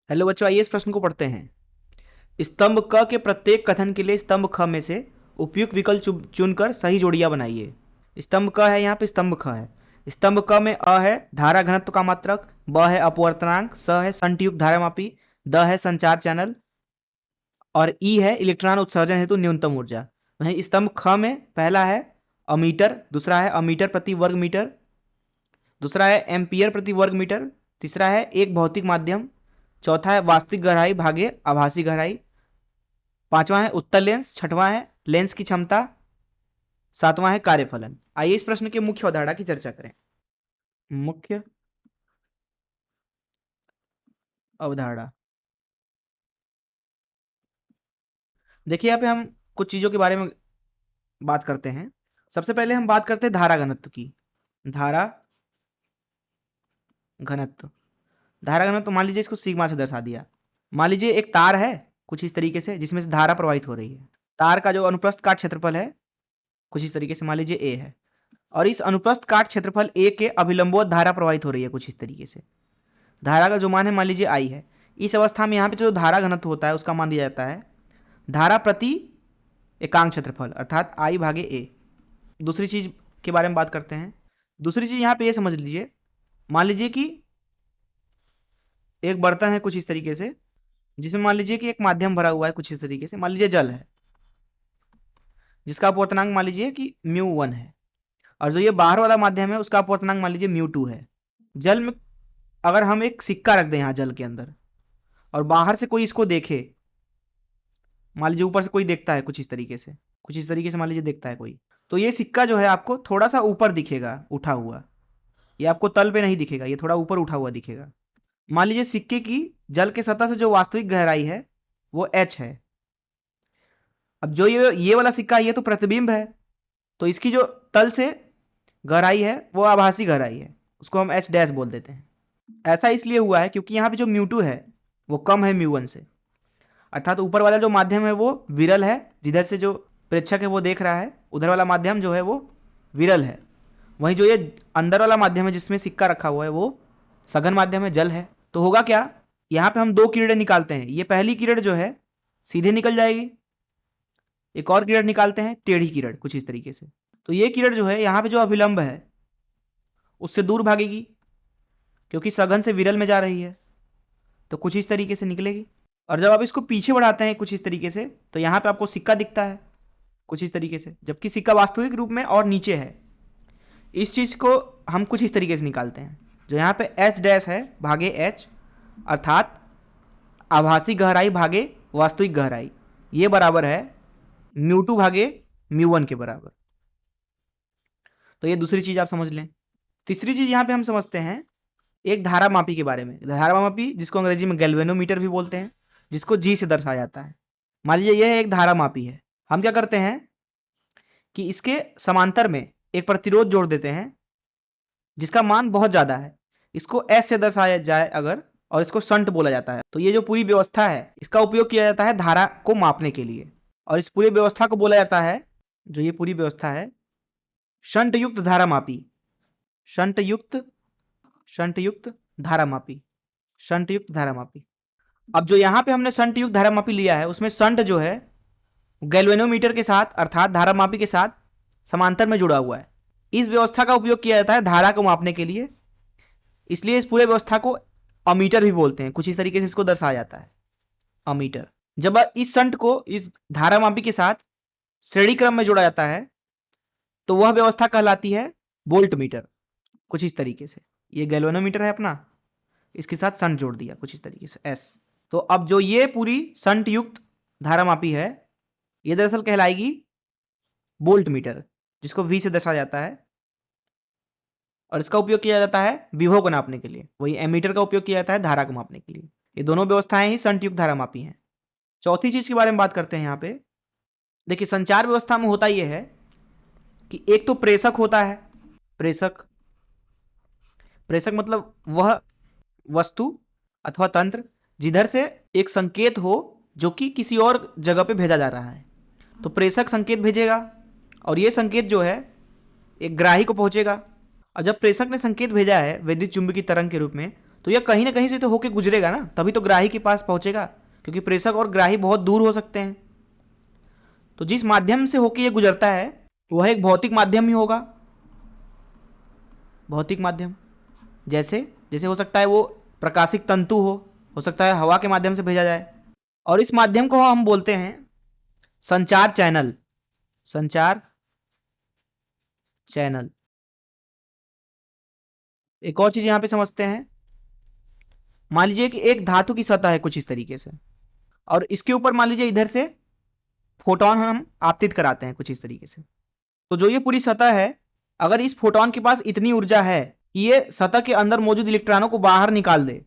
Hello बच्चों, आइए इस प्रश्न को पढ़ते हैं। स्तंभ क के प्रत्येक कथन के लिए स्तंभ ख में से उपयुक्त विकल्प चुनकर सही जोड़ियां बनाइए। स्तंभ क है, यहाँ पे स्तंभ ख है। स्तंभ क में अ है धारा घनत्व का मात्रक, ब है अपवर्तनांक, स है संयुक्त धारामापी, द है संचार चैनल और ई है इलेक्ट्रॉन उत्सर्जन हेतु न्यूनतम ऊर्जा। वहीं स्तंभ ख में पहला है अमीटर, दूसरा है अमीटर प्रति वर्ग मीटर, दूसरा है एम्पियर प्रति वर्ग मीटर, तीसरा है एक भौतिक माध्यम, चौथा है वास्तविक गहराई भागे आभासी गहराई, पांचवा है उत्तल लेंस, छठवां है लेंस की क्षमता, सातवां है कार्यफलन। आइए इस प्रश्न के मुख्य अवधारणा की चर्चा करें। मुख्य अवधारणा, देखिए यहाँ पे हम कुछ चीजों के बारे में बात करते हैं। सबसे पहले हम बात करते हैं धारा घनत्व की। धारा घनत्व, धारा घनत्व मान लीजिए इसको सिग्मा से दर्शा दिया। मान लीजिए एक तार है कुछ इस तरीके से जिसमें से धारा प्रवाहित हो रही है। तार का जो अनुप्रस्थ काट क्षेत्रफल है कुछ इस तरीके से मान लीजिए ए है, और इस अनुप्रस्थ काट क्षेत्रफल ए के अभिलंबवत धारा प्रवाहित हो रही है कुछ इस तरीके से। धारा का जो मान है मान लीजिए आई है। इस अवस्था में यहाँ पे जो धारा घनत्व होता है उसका मान दिया जाता है धारा प्रति एकांक क्षेत्रफल अर्थात आई भागे ए। दूसरी चीज के बारे में बात करते हैं। दूसरी चीज यहाँ पे ये समझ लीजिए, मान लीजिए कि एक बर्तन है कुछ इस तरीके से जिसमें मान लीजिए कि एक माध्यम भरा हुआ है कुछ इस तरीके से, मान लीजिए जल है जिसका अपवर्तनांक मान लीजिए कि μ1 है, और जो ये बाहर वाला माध्यम है उसका अपवर्तनांक मान लीजिए μ2 है। जल में अगर हम एक सिक्का रख दें यहाँ जल के अंदर और बाहर से कोई इसको देखे, मान लीजिए ऊपर से कोई देखता है कुछ इस तरीके से, कुछ इस तरीके से मान लीजिए देखता है कोई, तो ये सिक्का जो है आपको थोड़ा सा ऊपर दिखेगा उठा हुआ, ये आपको तल पे नहीं दिखेगा, ये थोड़ा ऊपर उठा हुआ दिखेगा। मान लीजिए सिक्के की जल के सतह से जो वास्तविक गहराई है वो h है। अब जो ये वाला सिक्का ये तो प्रतिबिंब है, तो इसकी जो तल से गहराई है वो आभासी गहराई है, उसको हम h डैश बोल देते हैं। ऐसा इसलिए हुआ है क्योंकि यहाँ पे जो μ2 है वो कम है μ1 से, अर्थात ऊपर वाला जो माध्यम है वो विरल है, जिधर से जो प्रेक्षक है वो देख रहा है उधर वाला माध्यम जो है वो विरल है। वहीं जो ये अंदर वाला माध्यम है जिसमें सिक्का रखा हुआ है वो सघन माध्यम है, जल है। तो होगा क्या, यहाँ पे हम दो किरणें निकालते हैं। ये पहली किरण जो है सीधे निकल जाएगी, एक और किरण निकालते हैं टेढ़ी किरण कुछ इस तरीके से। तो ये किरण जो है यहाँ पे जो अभिलंब है उससे दूर भागेगी क्योंकि सघन से विरल में जा रही है, तो कुछ इस तरीके से निकलेगी। और जब आप इसको पीछे बढ़ाते हैं कुछ इस तरीके से तो यहाँ पे आपको सिक्का दिखता है कुछ इस तरीके से, जबकि सिक्का वास्तविक रूप में और नीचे है। इस चीज को हम कुछ इस तरीके से निकालते हैं, जो यहाँ पे h डैश है भागे h अर्थात आभासी गहराई भागे वास्तविक गहराई, ये बराबर है μ2 भागे μ1 के बराबर। तो ये दूसरी चीज आप समझ लें। तीसरी चीज यहाँ पे हम समझते हैं एक धारामापी के बारे में। धारामापी जिसको अंग्रेजी में गैल्वेनोमीटर भी बोलते हैं, जिसको G से दर्शाया जाता है। मान लीजिए यह एक धारामापी है, हम क्या करते हैं कि इसके समांतर में एक प्रतिरोध जोड़ देते हैं जिसका मान बहुत ज्यादा है, इसको S से दर्शाया जाए अगर, और इसको शंट बोला जाता है। तो ये जो पूरी व्यवस्था है इसका उपयोग किया जाता है धारा को मापने के लिए, और इस पूरी व्यवस्था को बोला जाता है, जो ये पूरी व्यवस्था है, शंट युक्त धारामापी। शंट युक्त धारामापी, शंट युक्त धारामापी। अब जो यहाँ पे हमने शंट युक्त धारामापी लिया है उसमें शंट जो है गैल्वेनोमीटर के साथ अर्थात धारामापी के साथ समांतर में जुड़ा हुआ है। इस व्यवस्था का उपयोग किया जाता है धारा को मापने के लिए, इसलिए इस पूरे व्यवस्था को अमीटर भी बोलते हैं। कुछ इस तरीके से इसको दर्शाया जाता है अमीटर। जब इस शंट को इस धारामापी के साथ श्रेणी क्रम में जोड़ा जाता है तो वह व्यवस्था कहलाती है वोल्ट मीटर। कुछ इस तरीके से ये गैल्वेनोमीटर है अपना, इसके साथ शंट जोड़ दिया कुछ इस तरीके से S। तो अब जो ये पूरी शंट युक्त धारामापी है ये दरअसल कहलाएगी वोल्ट मीटर, जिसको V से दर्शाया जाता है, और इसका उपयोग किया जाता है विभव को नापने के लिए। वही एमीटर का उपयोग किया जाता है धारा को मापने के लिए। ये दोनों व्यवस्थाएं ही शंट युक्त धारामापी हैं। चौथी चीज के बारे में बात करते हैं यहाँ पे। देखिए संचार व्यवस्था में होता यह है कि एक तो प्रेषक होता है। प्रेषक मतलब वह वस्तु अथवा तंत्र जिधर से एक संकेत हो जो कि किसी और जगह पे भेजा जा रहा है। तो प्रेषक संकेत भेजेगा और ये संकेत जो है एक ग्राही को पहुंचेगा। और जब प्रेषक ने संकेत भेजा है विद्युत चुंबकीय तरंग के रूप में, तो यह कहीं ना कहीं से तो होके गुजरेगा ना, तभी तो ग्राही के पास पहुंचेगा, क्योंकि प्रेषक और ग्राही बहुत दूर हो सकते हैं। तो जिस माध्यम से होके ये गुजरता है वह एक भौतिक माध्यम ही होगा। भौतिक माध्यम जैसे जैसे हो सकता है वो प्रकाशिक तंतु हो सकता है हवा के माध्यम से भेजा जाए, और इस माध्यम को हम बोलते हैं संचार चैनल। संचार चैनल। एक और चीज यहां पे समझते हैं, मान लीजिए कि एक धातु की सतह है कुछ इस तरीके से, और इसके ऊपर मान लीजिए इधर से फोटोन हम आपतित कराते हैं कुछ इस तरीके से। तो जो ये पूरी सतह है, अगर इस फोटोन के पास इतनी ऊर्जा है कि ये सतह के अंदर मौजूद इलेक्ट्रॉनों को बाहर निकाल दे,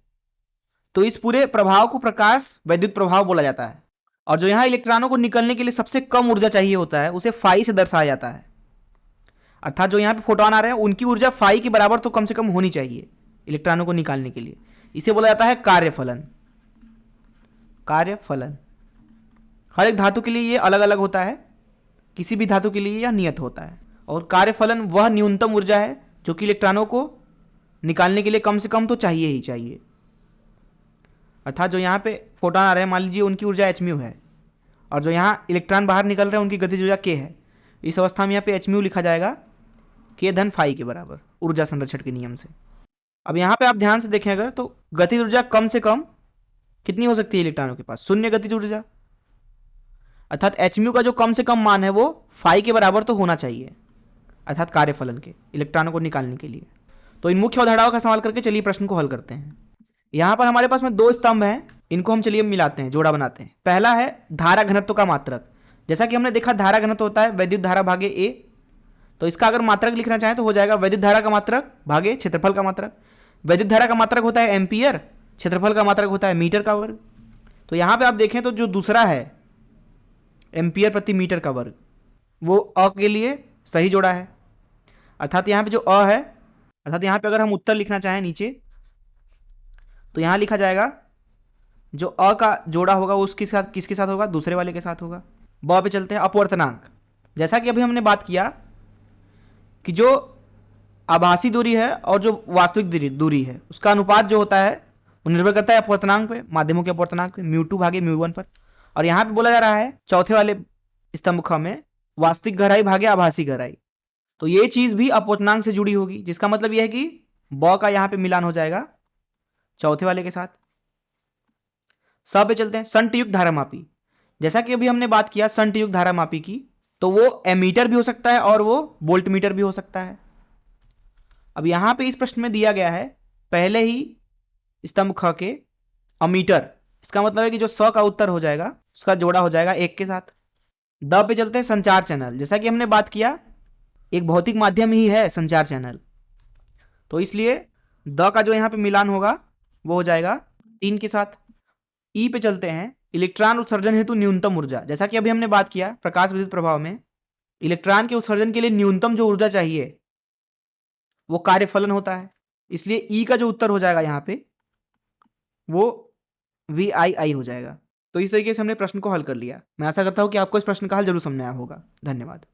तो इस पूरे प्रभाव को प्रकाश वैद्युत प्रभाव बोला जाता है। और जो यहां इलेक्ट्रॉनों को निकलने के लिए सबसे कम ऊर्जा चाहिए होता है उसे फाई से दर्शाया जाता है। अर्थात जो यहां पे फोटोन आ रहे हैं उनकी ऊर्जा फाई के बराबर तो कम से कम होनी चाहिए इलेक्ट्रॉनों को निकालने के लिए। इसे बोला जाता है कार्यफलन। कार्यफलन हर एक धातु के लिए ये अलग अलग होता है, किसी भी धातु के लिए यह नियत होता है। और कार्यफलन वह न्यूनतम ऊर्जा है जो कि इलेक्ट्रॉनों को निकालने के लिए कम से कम तो चाहिए ही चाहिए। अर्थात जो यहाँ पे फोटोन आ रहे हैं मान लीजिए उनकी ऊर्जा एच म्यू है, और जो यहाँ इलेक्ट्रॉन बाहर निकल रहे हैं उनकी गतिज ऊर्जा के है। इस अवस्था में यहाँ पे एच म्यू लिखा जाएगा के धन फाई के बराबर ऊर्जा संरक्षण के नियम से। अब यहाँ पे आप ध्यान से देखें अगर, तो गतिज ऊर्जा कम से कम कितनी हो सकती है इलेक्ट्रॉनों के पास? शून्य गतिज ऊर्जा। अर्थात एच म्यू का जो कम से कम मान है वो फाई के बराबर तो होना चाहिए, अर्थात कार्यफलन के इलेक्ट्रॉनों को निकालने के लिए। तो इन मुख्य अवधारणाओं का इस्तेमाल करके चलिए प्रश्न को हल करते हैं। यहां पर हमारे पास में दो स्तंभ हैं, इनको हम चलिए मिलाते हैं, जोड़ा बनाते हैं। पहला है धारा घनत्व का मात्रक। जैसा कि हमने देखा धारा घनत्व होता है वैद्युत धारा भागे ए, तो इसका अगर मात्रक लिखना चाहें तो हो जाएगा वैद्युत धारा का मात्रक भागे क्षेत्रफल का मात्रक। वैद्युत धारा का मात्रक होता है एम्पियर, क्षेत्रफल का मात्रक होता है मीटर का वर्ग। तो यहां पर आप देखें तो जो दूसरा है एम्पियर प्रति मीटर का वर्ग, वो अ के लिए सही जोड़ा है। अर्थात यहाँ पे जो अ है, अर्थात यहाँ पे अगर हम उत्तर लिखना चाहें नीचे, तो यहाँ लिखा जाएगा जो अ का जोड़ा होगा वो उसके साथ किसके साथ होगा? दूसरे वाले के साथ होगा। ब पे चलते हैं, अपवर्तनांक। जैसा कि अभी हमने बात किया कि जो आभासी दूरी है और जो वास्तविक दूरी है उसका अनुपात जो होता है वो निर्भर करता है अपवर्तनांक पे, माध्यमों के अपवर्तनांक पे, म्यू 2 भागे म्यू 1 पर। और यहाँ पे बोला जा रहा है चौथे वाले स्तंभ ख में वास्तविक गहराई भागे आभासी गहराई। तो ये चीज भी अपवर्तनांक से जुड़ी होगी, जिसका मतलब यह है कि ब का यहाँ पे मिलान हो जाएगा चौथे वाले के साथ। स पे चलते हैं, संयुक्त धारामापी। जैसा कि अभी हमने बात किया संयुक्त धारामापी की, तो वो एमीटर भी हो सकता है और वो वोल्टमीटर भी हो सकता है। अब यहां पे इस प्रश्न में दिया गया है पहले ही स्तंभ ख के अमीटर, इसका मतलब है कि जो 100 का उत्तर हो जाएगा उसका जोड़ा हो जाएगा 1 के साथ। द पे चलते हैं, संचार चैनल। जैसा कि हमने बात किया एक भौतिक माध्यम ही है संचार चैनल, तो इसलिए द का जो यहाँ पे मिलान होगा वो हो जाएगा 3 के साथ। ई पे चलते हैं, इलेक्ट्रॉन उत्सर्जन हेतु न्यूनतम ऊर्जा। जैसा कि अभी हमने बात किया प्रकाश विद्युत प्रभाव में इलेक्ट्रॉन के उत्सर्जन के लिए न्यूनतम जो ऊर्जा चाहिए वो कार्यफलन होता है, इसलिए ई का जो उत्तर हो जाएगा यहाँ पे वो VII हो जाएगा। तो इस तरीके से हमने प्रश्न को हल कर लिया। मैं आशा करता हूं कि आपको इस प्रश्न का हल जरूर समझ में आया होगा। धन्यवाद।